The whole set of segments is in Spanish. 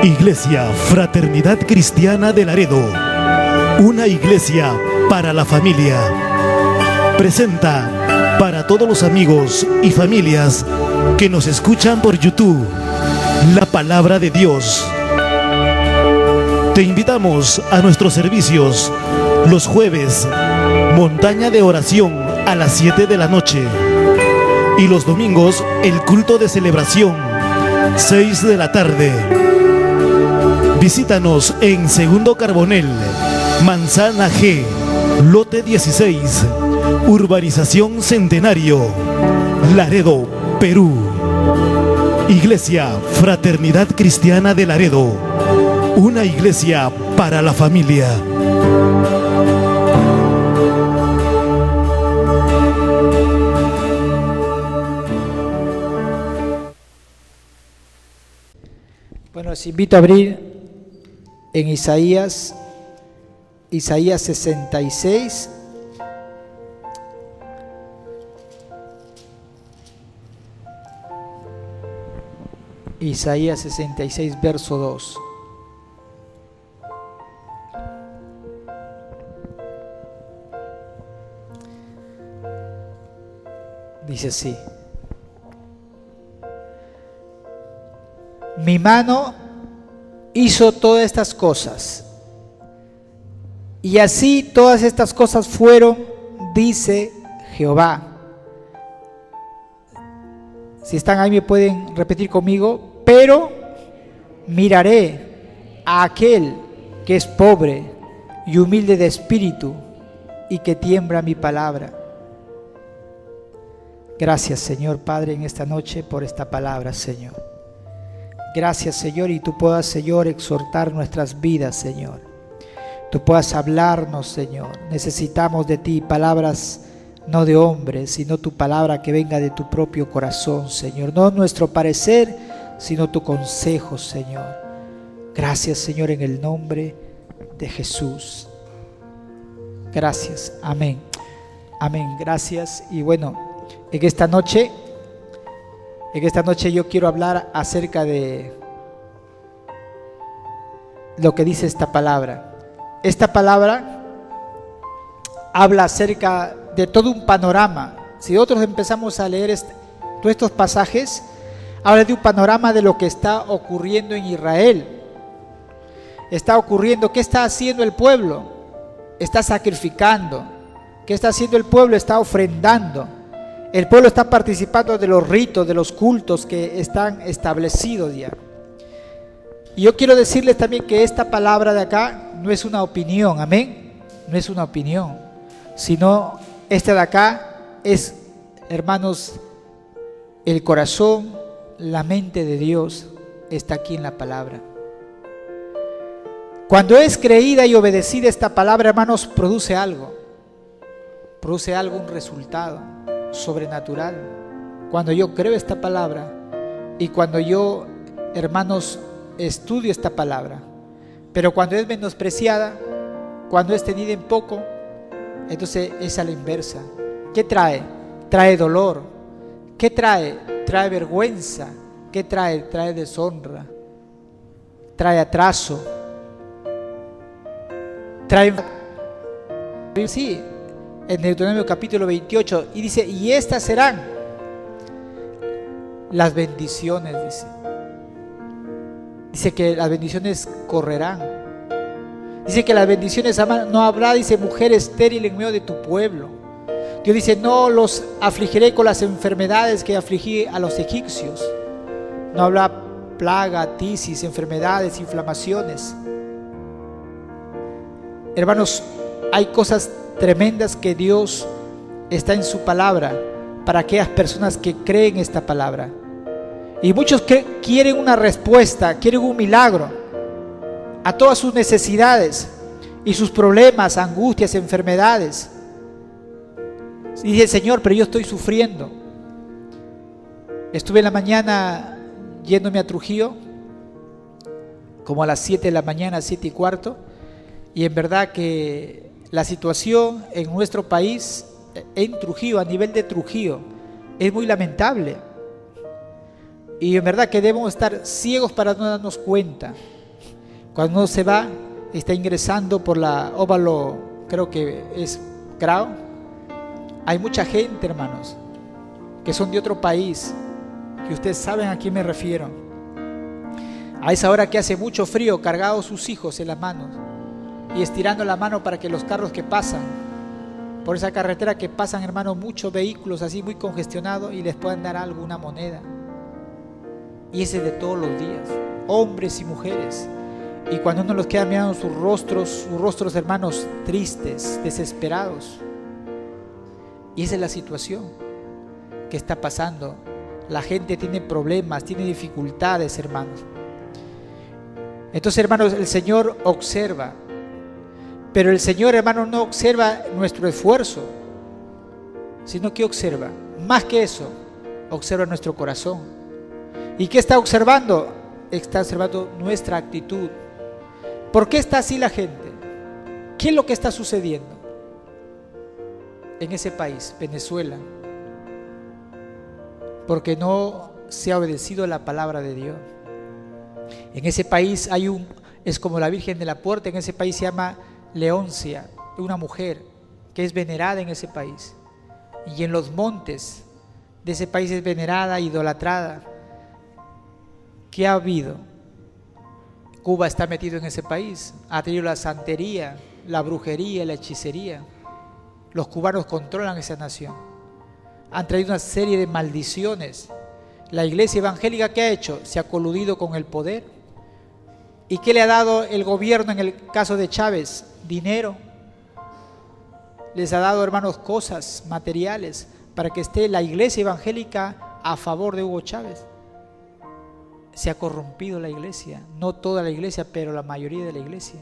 Iglesia Fraternidad Cristiana de Laredo, una iglesia para la familia, presenta para todos los amigos y familias que nos escuchan por YouTube, la palabra de Dios. Te invitamos a nuestros servicios los jueves, montaña de oración a las 7 de la noche, y los domingos el culto de celebración, 6 de la tarde. Visítanos en Segundo Carbonel, Manzana G, lote 16, Urbanización Centenario, Laredo, Perú. Iglesia Fraternidad Cristiana de Laredo, una iglesia para la familia. Bueno, les invito a abrir en Isaías 66. Isaías 66, verso 2. Dice así: mi mano hizo todas estas cosas, y así todas estas cosas fueron, dice Jehová. Si están ahí me pueden repetir conmigo. Pero miraré a aquel que es pobre y humilde de espíritu y que tiembla mi palabra. Gracias, Señor Padre, en esta noche por esta palabra, Señor. Gracias, Señor, y tú puedas, Señor, exhortar nuestras vidas, Señor. Tú puedas hablarnos, Señor. Necesitamos de ti palabras no de hombres, sino tu palabra que venga de tu propio corazón, Señor. No nuestro parecer, sino tu consejo, Señor. Gracias, Señor, en el nombre de Jesús. Gracias. Amén. Amén. Gracias. Y bueno, en esta noche yo quiero hablar acerca de lo que dice esta palabra. Esta palabra habla acerca de todo un panorama. Si nosotros empezamos a leer todos estos pasajes, habla de un panorama de lo que está ocurriendo en Israel. Está ocurriendo, ¿qué está haciendo el pueblo? Está sacrificando. ¿Qué está haciendo el pueblo? Está ofrendando. El pueblo está participando de los ritos, de los cultos que están establecidos ya. Y yo quiero decirles también que esta palabra de acá no es una opinión, amén. No es una opinión, sino esta de acá es, hermanos, el corazón, la mente de Dios está aquí en la palabra. Cuando es creída y obedecida esta palabra, hermanos, produce algo, un resultado sobrenatural. Cuando yo creo esta palabra y cuando yo, hermanos, estudio esta palabra. Pero cuando es menospreciada, cuando es tenida en poco, entonces es a la inversa. ¿Qué trae? Trae dolor. ¿Qué trae? Trae vergüenza. ¿Qué trae? Trae deshonra. Trae atraso. Trae... Sí, en Deuteronomio capítulo 28, y dice, y estas serán las bendiciones, dice. Dice que las bendiciones correrán. Dice que las bendiciones no habrá, dice, mujer estéril en medio de tu pueblo. Dios dice, no los afligiré con las enfermedades que afligí a los egipcios. No habrá plaga, tisis, enfermedades, inflamaciones. Hermanos, hay cosas tremendas que Dios está en su palabra para aquellas personas que creen esta palabra. Y muchos quieren una respuesta, quieren un milagro a todas sus necesidades y sus problemas, angustias, enfermedades. Y dice, Señor, pero yo estoy sufriendo. Estuve en la mañana yéndome a Trujillo, como a las 7 de la mañana, 7:15, y en verdad que la situación en nuestro país, en Trujillo, a nivel de Trujillo, es muy lamentable. Y en verdad que debemos estar ciegos para no darnos cuenta. Cuando uno se va, está ingresando por la óvalo, creo que es Grau. Hay mucha gente, hermanos, que son de otro país, que ustedes saben a quién me refiero. A esa hora que hace mucho frío, cargados sus hijos en las manos y estirando la mano para que los carros que pasan por esa carretera, que pasan, hermanos, muchos vehículos así muy congestionados, y les puedan dar algo, una moneda. Y ese es de todos los días, hombres y mujeres. Y cuando uno los queda mirando sus rostros, hermanos, tristes, desesperados. Y esa es la situación que está pasando. La gente tiene problemas, tiene dificultades, hermanos. Entonces, hermanos, el Señor observa. Pero el Señor, hermanos, no observa nuestro esfuerzo, sino que observa, más que eso, observa nuestro corazón. ¿Y qué está observando? Está observando nuestra actitud. ¿Por qué está así la gente? ¿Qué es lo que está sucediendo en ese país, Venezuela? Porque no se ha obedecido la palabra de Dios. En ese país es como la Virgen de la Puerta. En ese país se llama Leoncia, una mujer que es venerada en ese país. Y en los montes de ese país es venerada, idolatrada. ¿Qué ha habido? Cuba está metido en ese país. Ha tenido la santería, la brujería, la hechicería. Los cubanos controlan esa nación. Han traído una serie de maldiciones. La iglesia evangélica, ¿qué ha hecho? Se ha coludido con el poder. ¿Y qué le ha dado el gobierno en el caso de Chávez? Dinero. Les ha dado, hermanos, cosas materiales para que esté la iglesia evangélica a favor de Hugo Chávez. Se ha corrompido la iglesia, no toda la iglesia, pero la mayoría de la iglesia.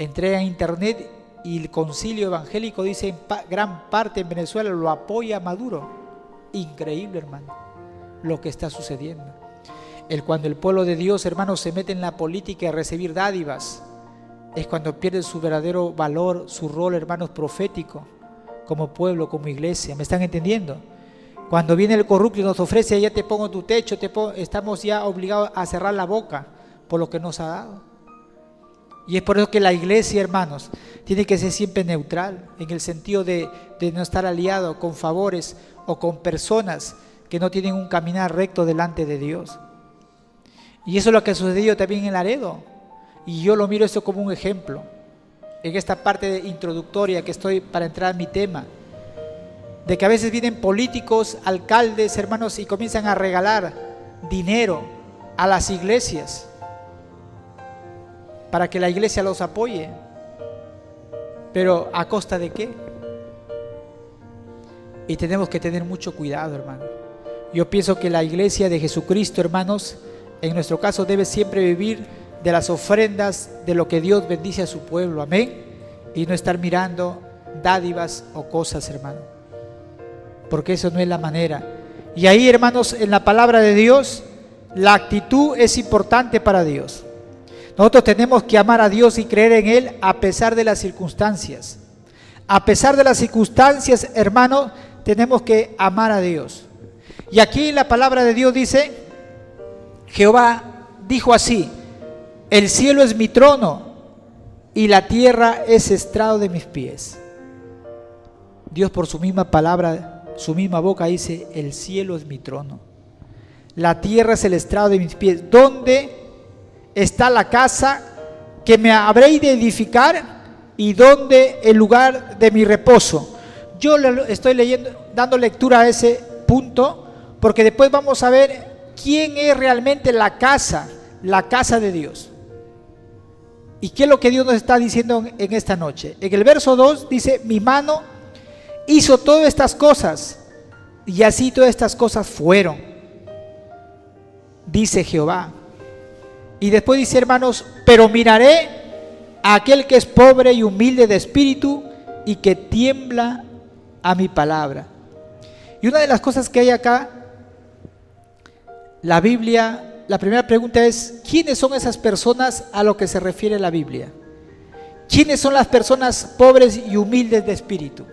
Entré a internet y el concilio evangélico dice en gran parte en Venezuela lo apoya a Maduro. Increíble, hermano, lo que está sucediendo. Cuando el pueblo de Dios, hermanos, se mete en la política a recibir dádivas, es cuando pierde su verdadero valor, su rol, hermanos, profético, como pueblo, como iglesia. ¿Me están entendiendo? Cuando viene el corrupto y nos ofrece, ya te pongo tu techo, estamos ya obligados a cerrar la boca por lo que nos ha dado. Y es por eso que la iglesia, hermanos, tiene que ser siempre neutral, en el sentido de no estar aliado con favores o con personas que no tienen un caminar recto delante de Dios. Y eso es lo que ha sucedido también en Laredo. Y yo lo miro eso como un ejemplo. En esta parte introductoria que estoy para entrar en mi tema, de que a veces vienen políticos, alcaldes, hermanos, y comienzan a regalar dinero a las iglesias para que la iglesia los apoye. Pero ¿a costa de qué? Y tenemos que tener mucho cuidado, hermano. Yo pienso que la iglesia de Jesucristo, hermanos, en nuestro caso debe siempre vivir de las ofrendas, de lo que Dios bendice a su pueblo, amén, y no estar mirando dádivas o cosas, hermano, porque eso no es la manera. Y ahí, hermanos, en la palabra de Dios, la actitud es importante para Dios. Nosotros tenemos que amar a Dios y creer en Él a pesar de las circunstancias. A pesar de las circunstancias, hermano, tenemos que amar a Dios. Y aquí la palabra de Dios dice, Jehová dijo así: el cielo es mi trono y la tierra es estrado de mis pies. Dios por su misma palabra, su misma boca dice, el cielo es mi trono, la tierra es el estrado de mis pies. ¿Dónde está la casa que me habréis de edificar y dónde el lugar de mi reposo? Yo estoy leyendo, dando lectura a ese punto, porque después vamos a ver quién es realmente la casa de Dios. ¿Y qué es lo que Dios nos está diciendo en esta noche? En el verso 2 dice, mi mano hizo todas estas cosas, y así todas estas cosas fueron, dice Jehová. Y después dice, hermanos, pero miraré a aquel que es pobre y humilde de espíritu y que tiembla a mi palabra. Y una de las cosas que hay acá, la Biblia, la primera pregunta es, ¿quiénes son esas personas a lo que se refiere la Biblia? ¿Quiénes son las personas pobres y humildes de espíritu?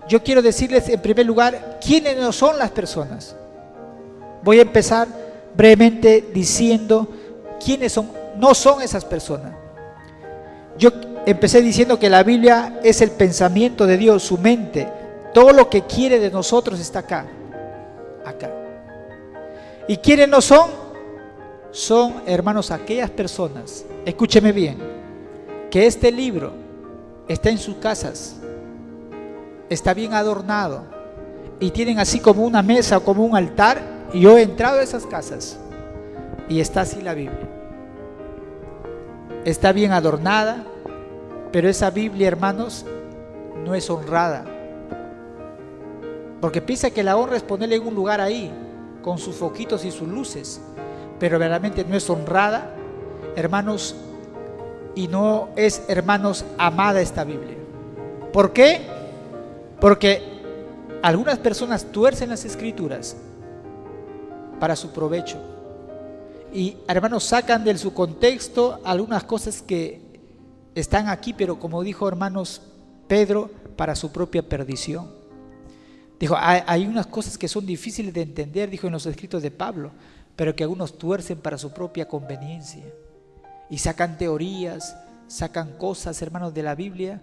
Yo quiero decirles en primer lugar, ¿quiénes no son las personas? Voy a empezar brevemente diciendo quiénes son, no son esas personas. Yo empecé diciendo que la Biblia es el pensamiento de Dios, su mente. Todo lo que quiere de nosotros está acá. ¿Y quiénes no son? Son, hermanos, aquellas personas, escúcheme bien, que este libro está en sus casas, está bien adornado y tienen así como una mesa o como un altar. Y yo he entrado a esas casas y está así la Biblia. Está bien adornada, pero esa Biblia, hermanos, no es honrada. Porque piensa que la honra es ponerle en un lugar ahí, con sus foquitos y sus luces, pero verdaderamente no es honrada, hermanos, y no es, hermanos, amada esta Biblia. ¿Por qué? Porque algunas personas tuercen las Escrituras para su provecho y, hermanos, sacan de su contexto algunas cosas que están aquí, pero como dijo, hermanos, Pedro, para su propia perdición. Dijo, hay unas cosas que son difíciles de entender, dijo en los escritos de Pablo, pero que algunos tuercen para su propia conveniencia y sacan teorías, sacan cosas, hermanos, de la Biblia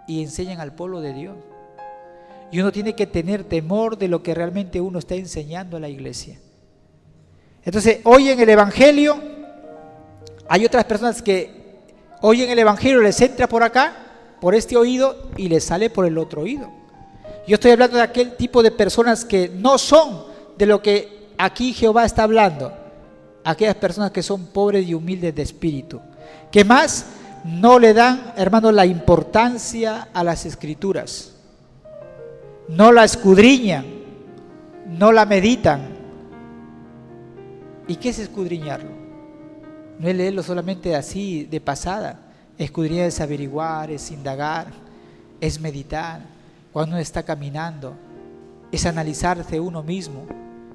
y enseñan al pueblo de Dios. Y uno tiene que tener temor de lo que realmente uno está enseñando a la iglesia. Entonces, hoy en el Evangelio hay otras personas que oyen el Evangelio, les entra por acá, por este oído, y les sale por el otro oído. Yo estoy hablando de aquel tipo de personas que no son de lo que aquí Jehová está hablando. Aquellas personas que son pobres y humildes de espíritu, que más no le dan, hermanos, la importancia a las Escrituras, no la escudriñan, no la meditan. ¿Y qué es escudriñarlo? No es leerlo solamente así de pasada. Escudriñar es averiguar, es indagar, es meditar. Cuando uno está caminando, es analizarse uno mismo.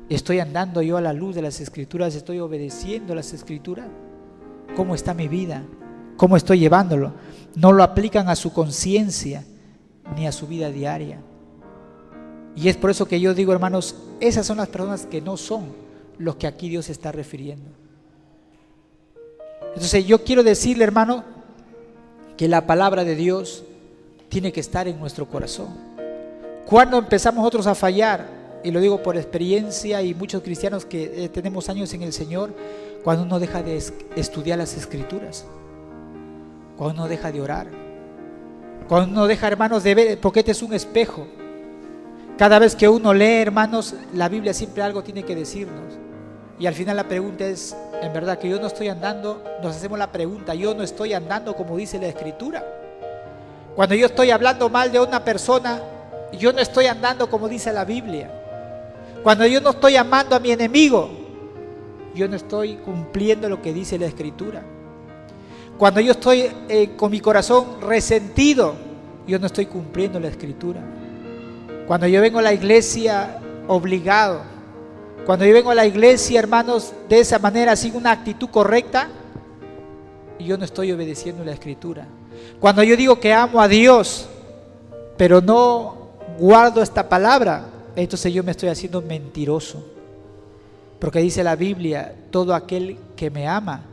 ¿Estoy andando yo a la luz de las Escrituras? ¿Estoy obedeciendo las Escrituras? ¿Cómo está mi vida? ¿Cómo estoy llevándolo? No lo aplican a su conciencia ni a su vida diaria. Y es por eso que yo digo, hermanos, esas son las personas que no son los que aquí Dios está refiriendo. Entonces yo quiero decirle, hermano, que la palabra de Dios tiene que estar en nuestro corazón. Cuando empezamos nosotros a fallar, y lo digo por experiencia y muchos cristianos que tenemos años en el Señor, cuando uno deja de estudiar las Escrituras, cuando uno deja de orar, cuando uno deja, hermanos, de ver, porque este es un espejo. Cada vez que uno lee, hermanos, la Biblia siempre algo tiene que decirnos. Y al final la pregunta es, en verdad, que yo no estoy andando, nos hacemos la pregunta, yo no estoy andando como dice la Escritura. Cuando yo estoy hablando mal de una persona, yo no estoy andando como dice la Biblia. Cuando yo no estoy amando a mi enemigo, yo no estoy cumpliendo lo que dice la Escritura. Cuando yo estoy con mi corazón resentido, yo no estoy cumpliendo la Escritura. Cuando yo vengo a la iglesia obligado, cuando yo vengo a la iglesia, hermanos, de esa manera, sin una actitud correcta, yo no estoy obedeciendo la Escritura. Cuando yo digo que amo a Dios, pero no guardo esta palabra, entonces yo me estoy haciendo mentiroso. Porque dice la Biblia, todo aquel que me ama,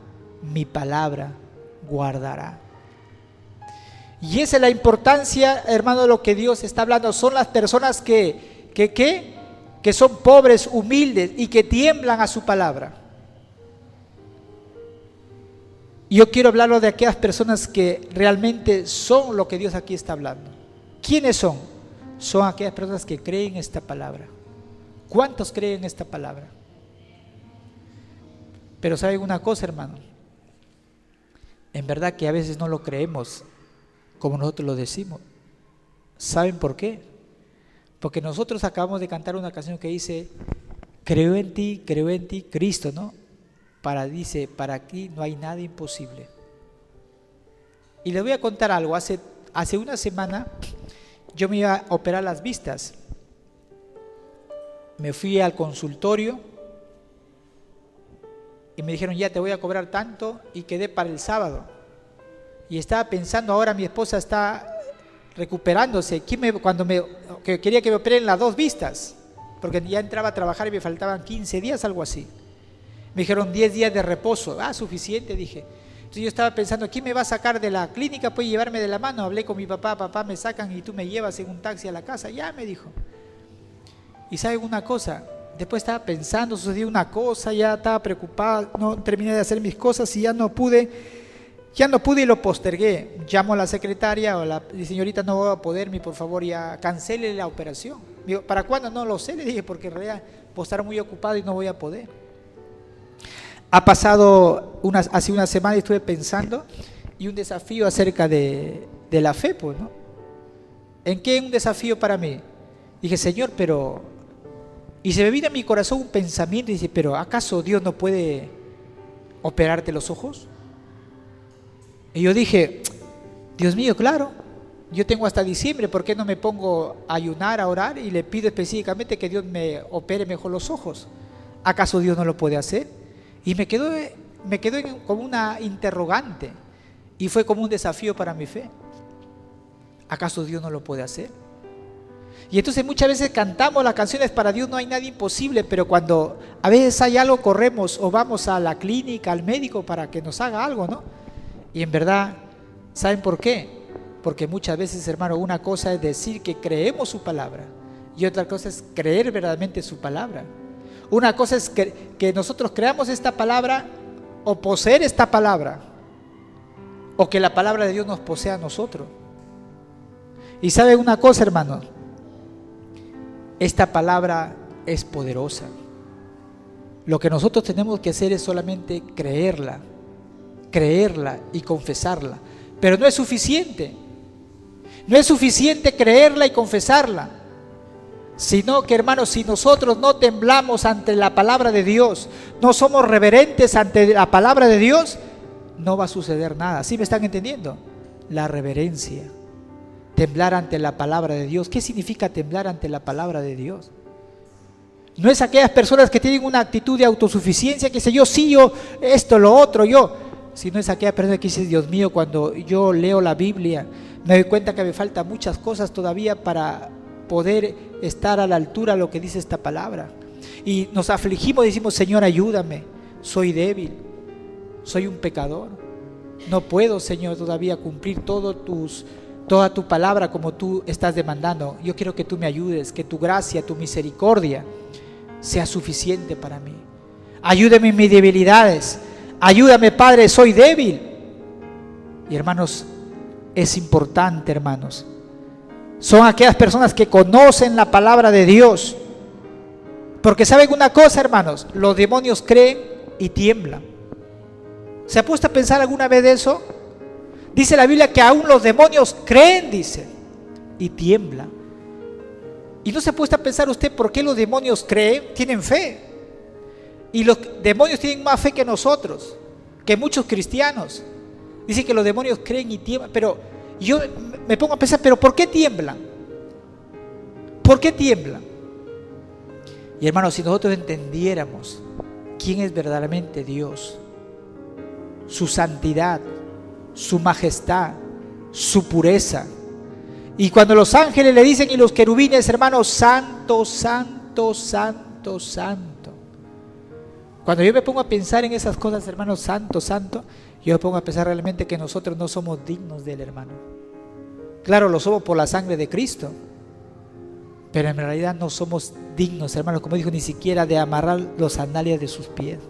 mi palabra guardará. Y esa es la importancia, hermano, de lo que Dios está hablando. Son las personas que son pobres, humildes y que tiemblan a su palabra. Y yo quiero hablarlo de aquellas personas que realmente son lo que Dios aquí está hablando. ¿Quiénes son? Son aquellas personas que creen esta palabra. ¿Cuántos creen esta palabra? Pero ¿saben una cosa, hermano? En verdad que a veces no lo creemos como nosotros lo decimos. ¿Saben por qué? Porque nosotros acabamos de cantar una canción que dice, creo en ti, Cristo, ¿no? Dice, para ti no hay nada imposible. Y les voy a contar algo. Hace una semana yo me iba a operar las vistas. Me fui al consultorio y me dijeron, ya te voy a cobrar tanto, y quedé para el sábado. Y estaba pensando, ahora mi esposa está recuperándose, que quería que me operen las dos vistas, porque ya entraba a trabajar y me faltaban 15 días, algo así. Me dijeron 10 días de reposo. Suficiente, dije. Entonces yo estaba pensando, ¿quién me va a sacar de la clínica? Puede llevarme de la mano. Hablé con mi papá, papá, me sacan y tú me llevas en un taxi a la casa. Ya, me dijo. Y ¿saben una cosa? Después estaba pensando, sucedió una cosa, ya estaba preocupado, no terminé de hacer mis cosas y ya no pude y lo postergué. Llamo a la secretaria o la señorita, no voy a poder, por favor ya cancele la operación. Digo, ¿para cuándo? No lo sé, le dije, porque en realidad puedo estar muy ocupado y no voy a poder. Ha pasado hace una semana y estuve pensando y un desafío acerca de la fe, pues, ¿no? ¿En qué un desafío para mí? Dije, Señor, pero... Y se me vino a mi corazón un pensamiento y dice, pero ¿acaso Dios no puede operarte los ojos? Y yo dije, Dios mío, claro, yo tengo hasta diciembre, ¿por qué no me pongo a ayunar, a orar y le pido específicamente que Dios me opere mejor los ojos? ¿Acaso Dios no lo puede hacer? Y me quedó como una interrogante y fue como un desafío para mi fe. ¿Acaso Dios no lo puede hacer? Y entonces muchas veces cantamos las canciones, para Dios no hay nada imposible, pero cuando a veces hay algo, corremos o vamos a la clínica, al médico para que nos haga algo, ¿no? Y en verdad, ¿saben por qué? Porque muchas veces, hermano, una cosa es decir que creemos su palabra y otra cosa es creer verdaderamente su palabra. Una cosa es que nosotros creamos esta palabra o poseer esta palabra, o que la palabra de Dios nos posea a nosotros. Y ¿saben una cosa, hermano? Esta palabra es poderosa. Lo que nosotros tenemos que hacer es solamente creerla y confesarla. Pero no es suficiente. No es suficiente creerla y confesarla. Sino que, hermanos, si nosotros no temblamos ante la palabra de Dios, no somos reverentes ante la palabra de Dios, no va a suceder nada. ¿Sí me están entendiendo? La reverencia. Temblar ante la palabra de Dios. ¿Qué significa temblar ante la palabra de Dios? No es aquellas personas que tienen una actitud de autosuficiencia, que dice yo sí, yo esto, lo otro, yo. Sino es aquella persona que dice, Dios mío, cuando yo leo la Biblia, me doy cuenta que me faltan muchas cosas todavía para poder estar a la altura de lo que dice esta palabra. Y nos afligimos y decimos, Señor, ayúdame, soy débil, soy un pecador. No puedo, Señor, todavía cumplir toda tu palabra como tú estás demandando. Yo quiero que tú me ayudes, que tu gracia, tu misericordia sea suficiente para mí. Ayúdame en mis debilidades. Ayúdame, Padre, soy débil. Y hermanos, es importante, hermanos. Son aquellas personas que conocen la palabra de Dios. Porque ¿saben una cosa, hermanos? Los demonios creen y tiemblan. ¿Se ha puesto a pensar alguna vez de eso? Dice la Biblia que aún los demonios creen, dice, y tiemblan. Y no se ha puesto a pensar usted por qué los demonios creen, tienen fe. Y los demonios tienen más fe que nosotros, que muchos cristianos. Dice que los demonios creen y tiemblan, pero yo me pongo a pensar, ¿pero por qué tiemblan? ¿Por qué tiemblan? Y hermanos, si nosotros entendiéramos quién es verdaderamente Dios, su santidad, su majestad, su pureza. Y cuando los ángeles le dicen y los querubines, hermanos, santo, santo, santo, santo. Cuando yo me pongo a pensar en esas cosas, hermanos, santo, santo, yo me pongo a pensar realmente que nosotros no somos dignos de él, hermano. Claro, lo somos por la sangre de Cristo, pero en realidad no somos dignos, hermanos, como dijo, ni siquiera de amarrar los sandalias de sus pies.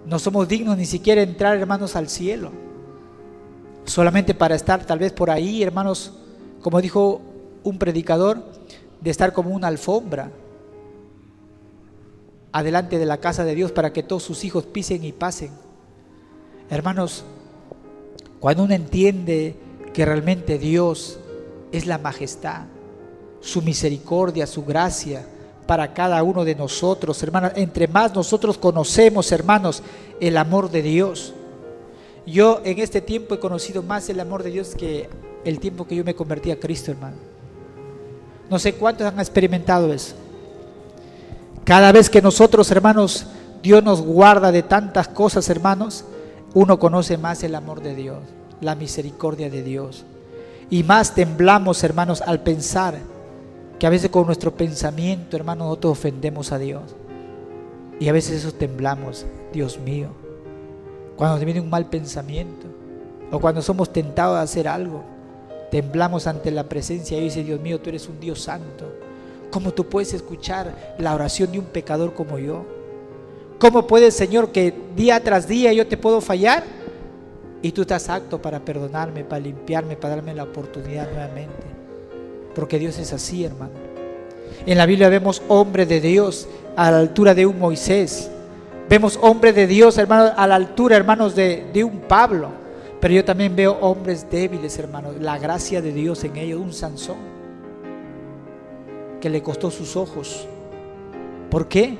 No somos dignos ni siquiera de entrar, hermanos, al cielo. Solamente para estar tal vez por ahí, hermanos, como dijo un predicador, de estar como una alfombra adelante de la casa de Dios para que todos sus hijos pisen y pasen. Hermanos, cuando uno entiende que realmente Dios es la majestad, su misericordia, su gracia para cada uno de nosotros, hermanos, entre más nosotros conocemos, hermanos, el amor de Dios. Yo en este tiempo he conocido más el amor de Dios que el tiempo que yo me convertí a Cristo, hermano. No sé cuántos han experimentado eso. Cada vez que nosotros, hermanos, Dios nos guarda de tantas cosas, hermanos, uno conoce más el amor de Dios, la misericordia de Dios. Y más temblamos, hermanos, al pensar que a veces con nuestro pensamiento, hermano, nosotros ofendemos a Dios. Y a veces eso temblamos, Dios mío. Cuando nos viene un mal pensamiento, o cuando somos tentados a hacer algo, temblamos ante la presencia y dice, Dios mío, tú eres un Dios santo. ¿Cómo tú puedes escuchar la oración de un pecador como yo? ¿Cómo puedes, Señor, que día tras día yo te puedo fallar? Y tú estás apto para perdonarme, para limpiarme, para darme la oportunidad nuevamente. Porque Dios es así, hermano. En la Biblia vemos hombres de Dios a la altura de un Moisés. Vemos hombres de Dios, hermanos, a la altura, hermanos, de un Pablo. Pero yo también veo hombres débiles, hermanos. La gracia de Dios en ellos, un Sansón, que le costó sus ojos. ¿Por qué?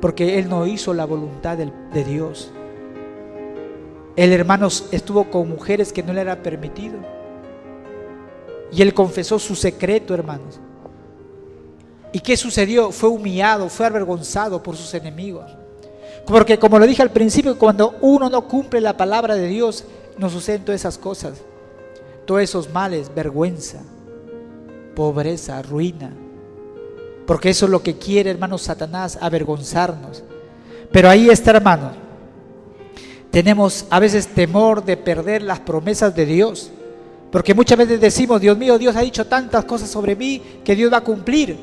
Porque él no hizo la voluntad de Dios. Él, hermanos, estuvo con mujeres que no le era permitido. Y él confesó su secreto, hermanos. ¿Y qué sucedió? Fue humillado, fue avergonzado por sus enemigos. Porque como lo dije al principio, cuando uno no cumple la palabra de Dios, nos suceden todas esas cosas. Todos esos males, vergüenza, pobreza, ruina. Porque eso es lo que quiere, hermanos, Satanás, avergonzarnos. Pero ahí está, hermanos. Tenemos a veces temor de perder las promesas de Dios. Porque muchas veces decimos, Dios mío, Dios ha dicho tantas cosas sobre mí que Dios va a cumplir.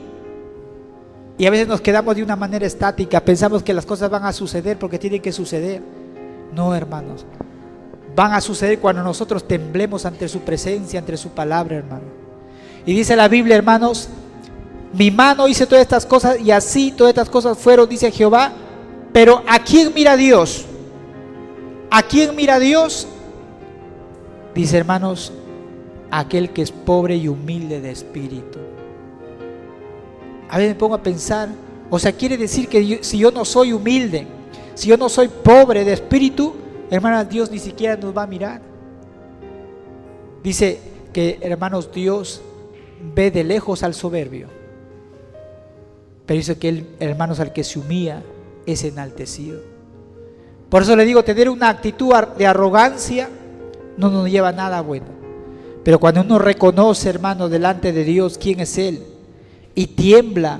Y a veces nos quedamos de una manera estática, pensamos que las cosas van a suceder porque tienen que suceder. No, hermanos. Van a suceder cuando nosotros temblemos ante su presencia, ante su palabra, hermano. Y dice la Biblia, hermanos, mi mano hizo todas estas cosas y así todas estas cosas fueron, dice Jehová. Pero ¿a quién mira Dios? ¿A quién mira Dios? Dice, hermanos, aquel que es pobre y humilde de espíritu. A veces me pongo a pensar, o sea, quiere decir que si yo no soy humilde, si yo no soy pobre de espíritu, hermanos, Dios ni siquiera nos va a mirar. Dice que, hermanos, Dios ve de lejos al soberbio, pero dice que él, hermanos, al que se humilla es enaltecido. Por eso le digo, tener una actitud de arrogancia no nos lleva a nada bueno. Pero cuando uno reconoce, hermanos, delante de Dios quién es Él, y tiembla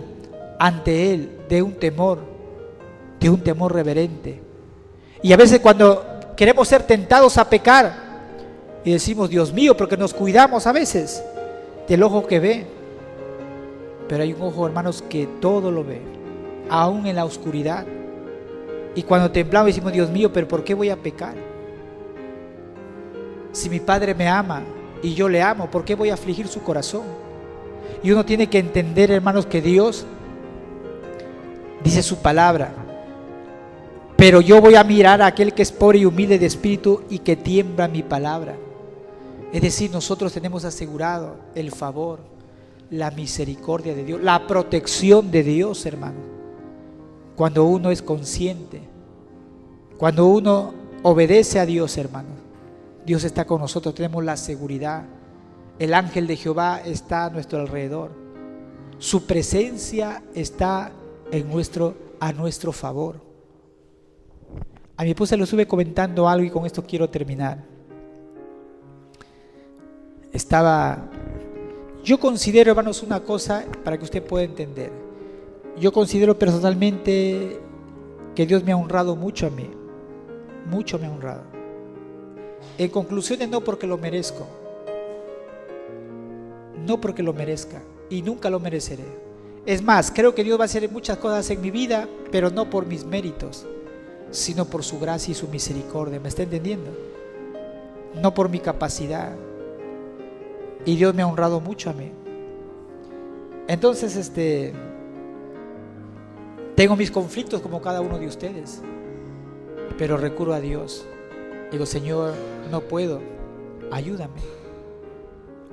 ante Él de un temor reverente. Y a veces cuando queremos ser tentados a pecar y decimos, Dios mío, porque nos cuidamos a veces del ojo que ve. Pero hay un ojo, hermanos, que todo lo ve, aún en la oscuridad. Y cuando temblamos decimos, Dios mío, pero ¿por qué voy a pecar? Si mi Padre me ama y yo le amo, ¿por qué voy a afligir su corazón? Y uno tiene que entender, hermanos, que Dios dice su palabra. Pero yo voy a mirar a aquel que es pobre y humilde de espíritu y que tiembla mi palabra. Es decir, nosotros tenemos asegurado el favor, la misericordia de Dios, la protección de Dios, hermano. Cuando uno es consciente, cuando uno obedece a Dios, hermano, Dios está con nosotros, tenemos la seguridad. El ángel de Jehová está a nuestro alrededor. Su presencia está a nuestro favor. A mi esposa le estuve comentando algo y con esto quiero terminar. Yo considero, hermanos, una cosa para que usted pueda entender. Yo considero personalmente que Dios me ha honrado mucho a mí. Mucho me ha honrado. En conclusiones, no porque lo merezco. No porque lo merezca, y nunca lo mereceré. Es más, creo que Dios va a hacer muchas cosas en mi vida, pero no por mis méritos, sino por su gracia y su misericordia. ¿Me está entendiendo? No por mi capacidad. Y Dios me ha honrado mucho a mí. Entonces, tengo mis conflictos como cada uno de ustedes, pero recurro a Dios. Digo, Señor, no puedo, ayúdame.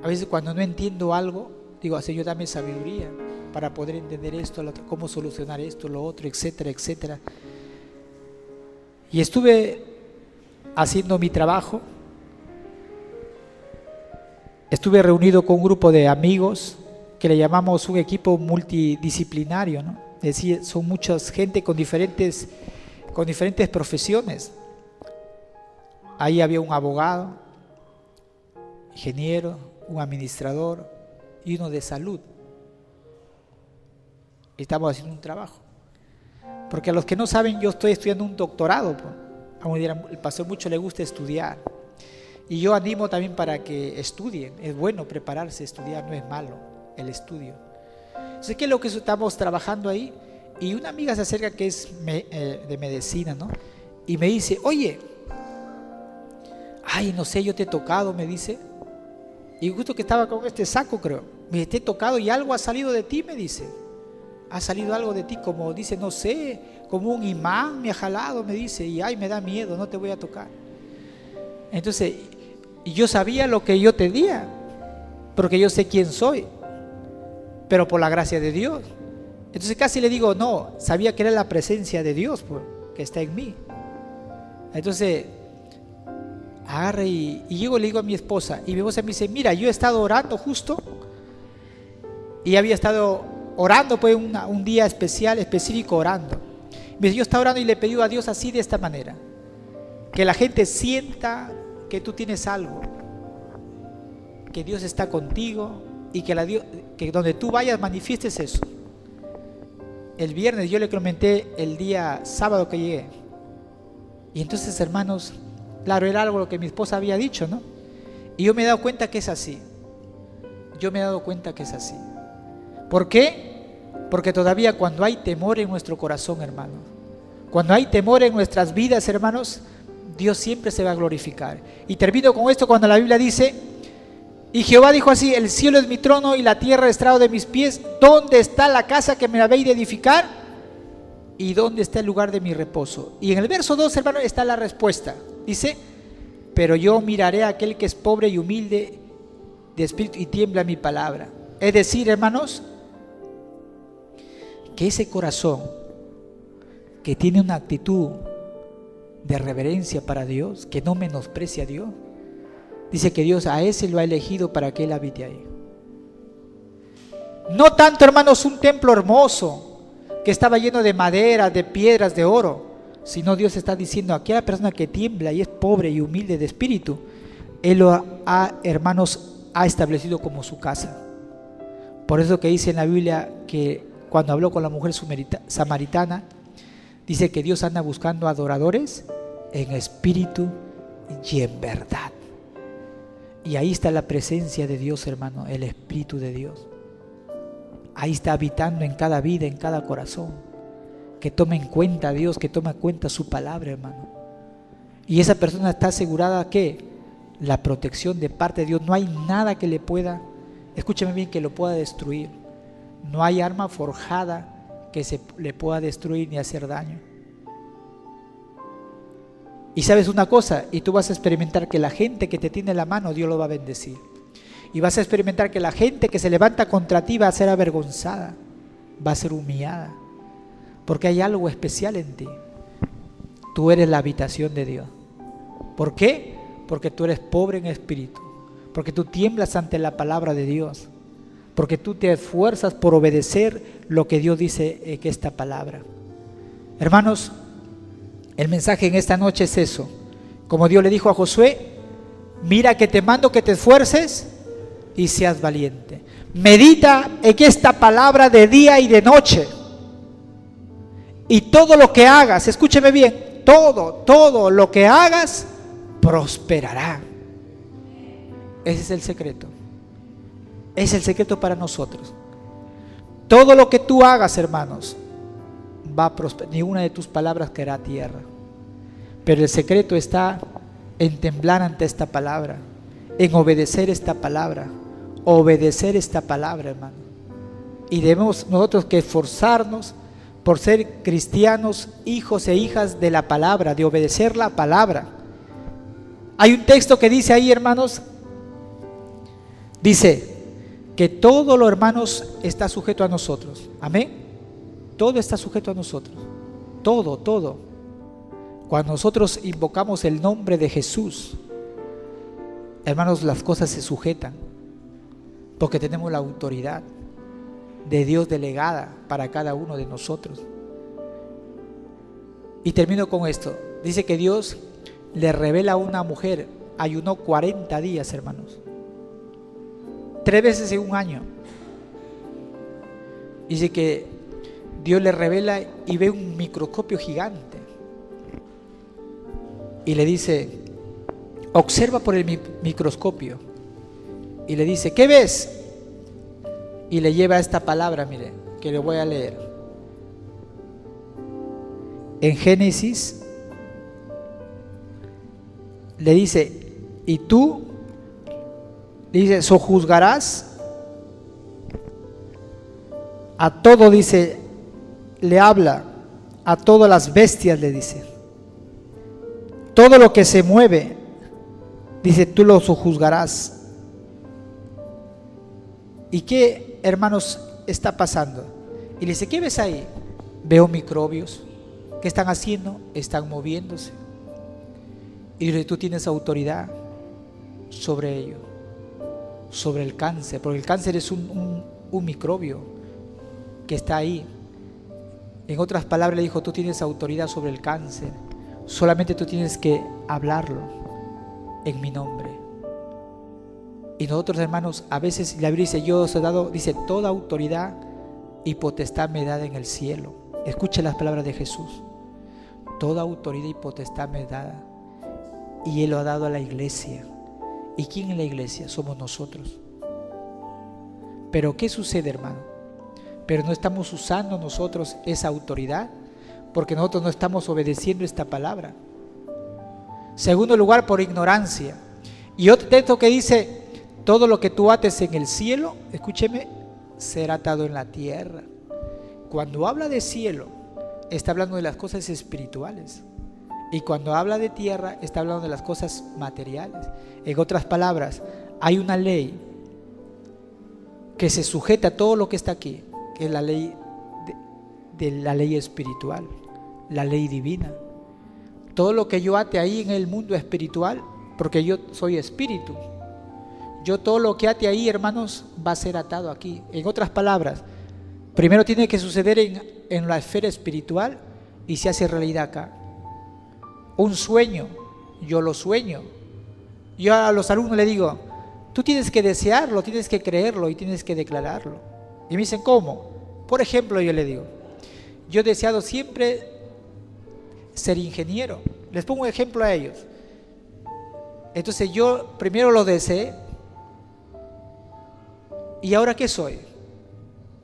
A veces cuando no entiendo algo, digo, Señor, dame sabiduría para poder entender esto, lo otro, cómo solucionar esto, lo otro, etcétera, etcétera. Y estuve haciendo mi trabajo, estuve reunido con un grupo de amigos que le llamamos un equipo multidisciplinario, ¿no? Es decir, son muchas gente con diferentes profesiones. Ahí había un abogado, ingeniero, un administrador y uno de salud. Estamos haciendo un trabajo. Porque a los que no saben, yo estoy estudiando un doctorado. Como dirán, el pastor mucho le gusta estudiar. Y yo animo también para que estudien. Es bueno prepararse, estudiar, no es malo el estudio. Entonces, ¿qué es lo que estamos trabajando ahí? Y una amiga se acerca que es de medicina, ¿no? Y me dice, oye, ay, no sé, yo te he tocado, me dice. Y justo que estaba con este saco, creo. Me dice, te he tocado y algo ha salido de ti, me dice. Ha salido algo de ti, como dice, no sé, como un imán me ha jalado, me dice. Y ay, me da miedo, no te voy a tocar. Entonces, y yo sabía lo que yo tenía, porque yo sé quién soy, pero por la gracia de Dios. Entonces casi le digo, no, sabía que era la presencia de Dios, pues, que está en mí. Entonces, agarre y llego y le digo a mi esposa, y mi esposa me dice, mira, yo he estado orando justo, y había estado orando pues un día específico orando. Me dice, yo estaba orando y le pedí a Dios así, de esta manera, que la gente sienta que tú tienes algo, que Dios está contigo y que donde tú vayas manifiestes eso. El viernes yo le comenté el día sábado que llegué, y entonces, hermanos, claro, era algo lo que mi esposa había dicho, ¿no? Y yo me he dado cuenta que es así. ¿Por qué? Porque todavía cuando hay temor en nuestro corazón, hermanos, cuando hay temor en nuestras vidas, hermanos, Dios siempre se va a glorificar. Y termino con esto cuando la Biblia dice, y Jehová dijo así, el cielo es mi trono y la tierra estrado de mis pies. ¿Dónde está la casa que me habéis de edificar? ¿Y dónde está el lugar de mi reposo? Y en el verso 2, hermanos, está la respuesta. Dice, pero yo miraré a aquel que es pobre y humilde de espíritu y tiembla mi palabra. Es decir, hermanos, que ese corazón que tiene una actitud de reverencia para Dios, que no menosprecia a Dios, dice que Dios a ese lo ha elegido para que él habite ahí. No tanto, hermanos, un templo hermoso que estaba lleno de madera, de piedras, de oro, sino Dios está diciendo a aquella persona que tiembla y es pobre y humilde de espíritu, Él lo ha, hermanos, ha establecido como su casa. Por eso que dice en la Biblia que cuando habló con la mujer samaritana, dice que Dios anda buscando adoradores en espíritu y en verdad. Y ahí está la presencia de Dios, hermano, el Espíritu de Dios. Ahí está habitando en cada vida, en cada corazón. Que tome en cuenta a Dios, que tome en cuenta su palabra, hermano. Y esa persona está asegurada que la protección de parte de Dios, no hay nada que le pueda, escúchame bien, que lo pueda destruir. No hay arma forjada que se le pueda destruir ni hacer daño. Y sabes una cosa, y tú vas a experimentar que la gente que te tiene la mano, Dios lo va a bendecir. Y vas a experimentar que la gente que se levanta contra ti va a ser avergonzada, va a ser humillada, porque hay algo especial en ti. Tú eres la habitación de Dios. ¿Por qué? Porque tú eres pobre en espíritu, porque tú tiemblas ante la palabra de Dios, porque tú te esfuerzas por obedecer lo que Dios dice que esta palabra. Hermanos, el mensaje en esta noche es eso. Como Dios le dijo a Josué, mira que te mando que te esfuerces y seas valiente. Medita en esta palabra de día y de noche. Y todo lo que hagas, escúcheme bien, todo lo que hagas prosperará. Ese es el secreto. Es el secreto para nosotros. Todo lo que tú hagas, hermanos, va a prosperar. Ni una de tus palabras caerá a tierra. Pero el secreto está en temblar ante esta palabra, en obedecer esta palabra. Obedecer esta palabra, hermano. Y debemos nosotros que esforzarnos por ser cristianos, hijos e hijas de la palabra, de obedecer la palabra. Hay un texto que dice ahí, hermanos, dice que todo lo, hermanos, está sujeto a nosotros. Amén. Todo está sujeto a nosotros. Todo. Cuando nosotros invocamos el nombre de Jesús, hermanos, las cosas se sujetan, porque tenemos la autoridad de Dios delegada para cada uno de nosotros. Y termino con esto. Dice que Dios le revela a una mujer, ayunó 40 días, hermanos, 3 veces en un año. Dice que Dios le revela y ve un microscopio gigante. Y le dice, observa por el microscopio. Y le dice, ¿qué ves? Y le lleva esta palabra, mire, que le voy a leer. En Génesis le dice, y tú, le dice, sojuzgarás a todo, dice, le habla a todas las bestias, le dice. Todo lo que se mueve, dice, tú lo sojuzgarás. ¿Y qué, hermanos, está pasando? Y le dice, ¿qué ves ahí? Veo microbios. ¿Qué están haciendo? Están moviéndose. Y dice, tú tienes autoridad sobre ello, sobre el cáncer, porque el cáncer es un microbio que está ahí. En otras palabras le dijo, tú tienes autoridad sobre el cáncer, solamente tú tienes que hablarlo en mi nombre. Y nosotros, hermanos, a veces la Biblia dice, yo os he dado, dice, toda autoridad y potestad me dada en el cielo. Escuche las palabras de Jesús. Toda autoridad y potestad me dada. Y Él lo ha dado a la iglesia. ¿Y quién es la iglesia? Somos nosotros. Pero ¿qué sucede, hermano? Pero no estamos usando nosotros esa autoridad porque nosotros no estamos obedeciendo esta palabra. Segundo lugar, por ignorancia. Y otro texto que dice, todo lo que tú ates en el cielo, escúcheme, será atado en la tierra. Cuando habla de cielo, está hablando de las cosas espirituales. Y cuando habla de tierra, está hablando de las cosas materiales. En otras palabras, hay una ley que se sujeta a todo lo que está aquí, que es la ley de la ley espiritual, la ley divina. Todo lo que yo ate ahí en el mundo espiritual, porque yo soy espíritu, yo todo lo que ate ahí, hermanos, va a ser atado aquí. En otras palabras, primero tiene que suceder en la esfera espiritual y se hace realidad acá. Un sueño, yo lo sueño. Yo a los alumnos les digo, tú tienes que desearlo, tienes que creerlo y tienes que declararlo. Y me dicen, ¿cómo? Por ejemplo, yo le digo, yo he deseado siempre ser ingeniero. Les pongo un ejemplo a ellos. Entonces yo primero lo deseé. ¿Y ahora qué soy?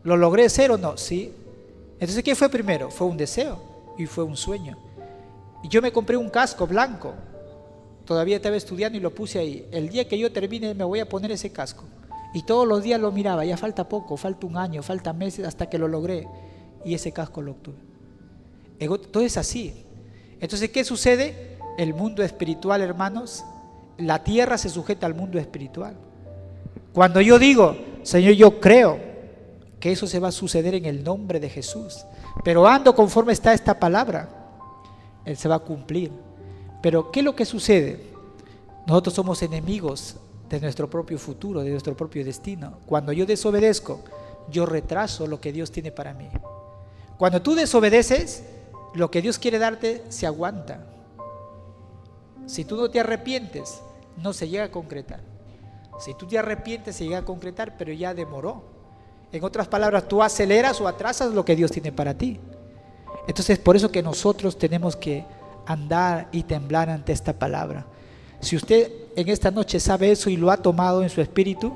¿Lo logré ser o no? Sí. Entonces, ¿qué fue primero? Fue un deseo y fue un sueño. Y yo me compré un casco blanco. Todavía estaba estudiando y lo puse ahí. El día que yo termine me voy a poner ese casco. Y todos los días lo miraba. Ya falta poco, falta un año, falta meses hasta que lo logré. Y ese casco lo obtuve. Todo es así. Entonces, ¿qué sucede? El mundo espiritual, hermanos, la tierra se sujeta al mundo espiritual. Cuando yo digo, Señor, yo creo que eso se va a suceder en el nombre de Jesús, pero ando conforme está esta palabra, Él se va a cumplir. Pero ¿qué es lo que sucede? Nosotros somos enemigos de nuestro propio futuro, de nuestro propio destino. Cuando yo desobedezco, yo retraso lo que Dios tiene para mí. Cuando tú desobedeces, lo que Dios quiere darte se aguanta. Si tú no te arrepientes, no se llega a concretar. Si tú te arrepientes, se llega a concretar, pero ya demoró. En otras palabras, tú aceleras o atrasas lo que Dios tiene para ti. Entonces, por eso que nosotros tenemos que andar y temblar ante esta palabra. Si usted en esta noche sabe eso y lo ha tomado en su espíritu,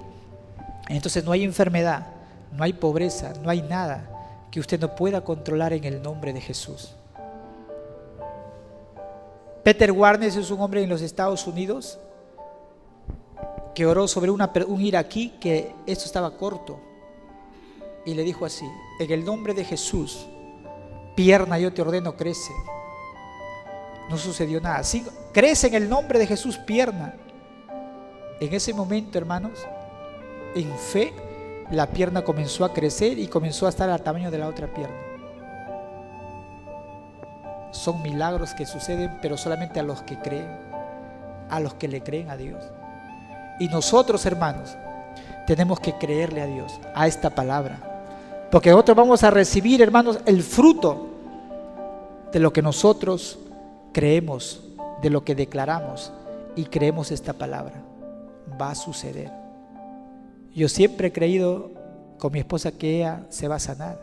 entonces no hay enfermedad, no hay pobreza, no hay nada que usted no pueda controlar en el nombre de Jesús. Peter Warnes es un hombre en los Estados Unidos que oró sobre un iraquí que esto estaba corto y le dijo así: en el nombre de Jesús, pierna, yo te ordeno, crece. No sucedió nada. Sí, crece en el nombre de Jesús, pierna. En ese momento, hermanos, en fe, la pierna comenzó a crecer y comenzó a estar al tamaño de la otra pierna. Son milagros que suceden, pero solamente a los que creen, a los que le creen a Dios. Y nosotros, hermanos, tenemos que creerle a Dios, a esta palabra, porque nosotros vamos a recibir, hermanos, el fruto de lo que nosotros creemos, de lo que declaramos y creemos esta palabra. Va a suceder. Yo siempre he creído con mi esposa que ella se va a sanar.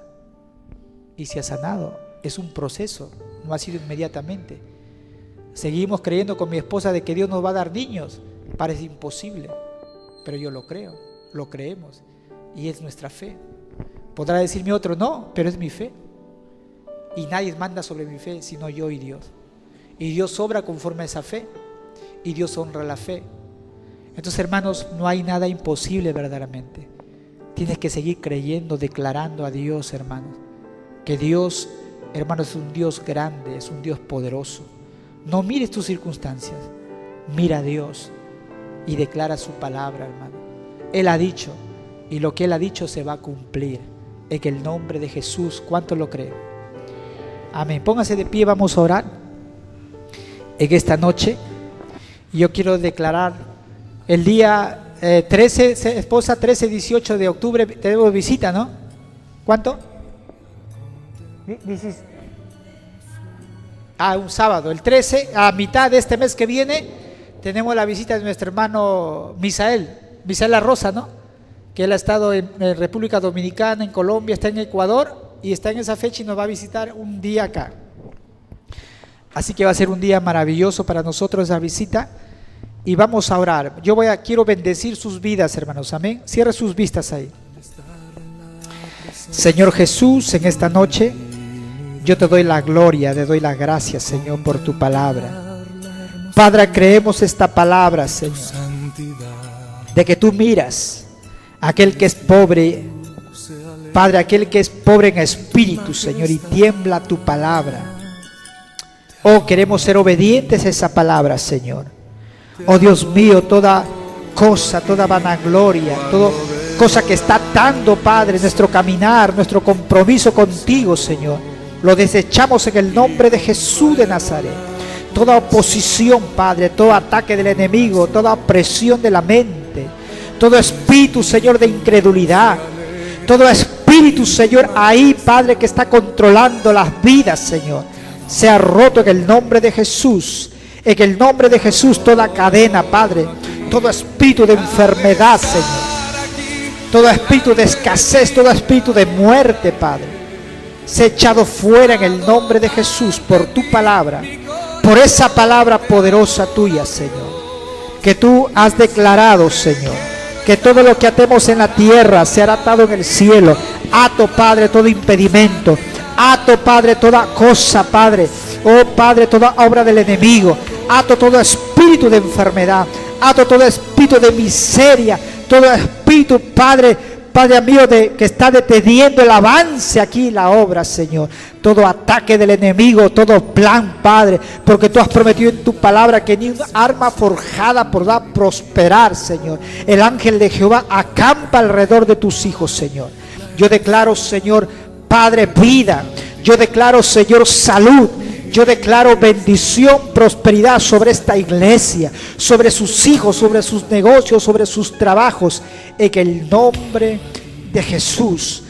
y se ha sanado. Es un proceso, no ha sido inmediatamente. Seguimos creyendo con mi esposa de que Dios nos va a dar niños. Parece imposible, pero yo lo creo, lo creemos, y es nuestra fe. Podrá decirme otro, no, pero es mi fe. Y nadie manda sobre mi fe, sino yo y Dios. Y Dios obra conforme a esa fe, y Dios honra la fe. Entonces, hermanos, no hay nada imposible verdaderamente. Tienes que seguir creyendo, declarando a Dios, hermanos, que Dios, hermanos, es un Dios grande, es un Dios poderoso. No mires tus circunstancias, mira a Dios y declara su palabra, hermano. Él ha dicho, y lo que Él ha dicho se va a cumplir. En el nombre de Jesús, ¿cuántos lo creen? Amén. Póngase de pie, vamos a orar en esta noche. Yo quiero declarar el día 13, esposa, 13, 18 de octubre, tenemos visita, ¿no? ¿Cuánto? Un sábado, el 13, a mitad de este mes que viene, tenemos la visita de nuestro hermano Misael Rosa, ¿no? Que él ha estado en República Dominicana, en Colombia, está en Ecuador y está en esa fecha y nos va a visitar un día acá. Así que va a ser un día maravilloso para nosotros esa visita y vamos a orar. Quiero bendecir sus vidas, hermanos, amén. Cierre sus vistas ahí. Señor Jesús, en esta noche yo te doy la gloria, te doy las gracias, Señor, por tu palabra. Padre, creemos esta palabra, Señor, de que tú miras a aquel que es pobre, Padre, aquel que es pobre en espíritu, Señor, y tiembla tu palabra. Oh, queremos ser obedientes a esa palabra, Señor. Oh, Dios mío, toda cosa, toda vanagloria, toda cosa que está atando, Padre, nuestro caminar, nuestro compromiso contigo, Señor, lo desechamos en el nombre de Jesús de Nazaret. Toda oposición, Padre, todo ataque del enemigo, toda opresión de la mente, todo espíritu, Señor, de incredulidad, todo espíritu, Señor, ahí, Padre, que está controlando las vidas, Señor, sea roto en el nombre de Jesús. En el nombre de Jesús, toda cadena, Padre, todo espíritu de enfermedad, Señor, todo espíritu de escasez, todo espíritu de muerte, Padre, sea echado fuera en el nombre de Jesús por tu palabra, por esa palabra poderosa tuya, Señor, que tú has declarado, Señor, que todo lo que atemos en la tierra será atado en el cielo. Ato, Padre, todo impedimento, ato, Padre, toda cosa, Padre, oh Padre, toda obra del enemigo, ato todo espíritu de enfermedad, ato todo espíritu de miseria, todo espíritu, Padre mío, que está deteniendo el avance aquí, la obra, Señor. Todo ataque del enemigo, todo plan, Padre, porque tú has prometido en tu palabra que ni una arma forjada podrá prosperar, Señor. El ángel de Jehová acampa alrededor de tus hijos, Señor. Yo declaro, Señor, Padre, vida. Yo declaro, Señor, salud. Yo declaro bendición, prosperidad sobre esta iglesia, sobre sus hijos, sobre sus negocios, sobre sus trabajos, en el nombre de Jesús.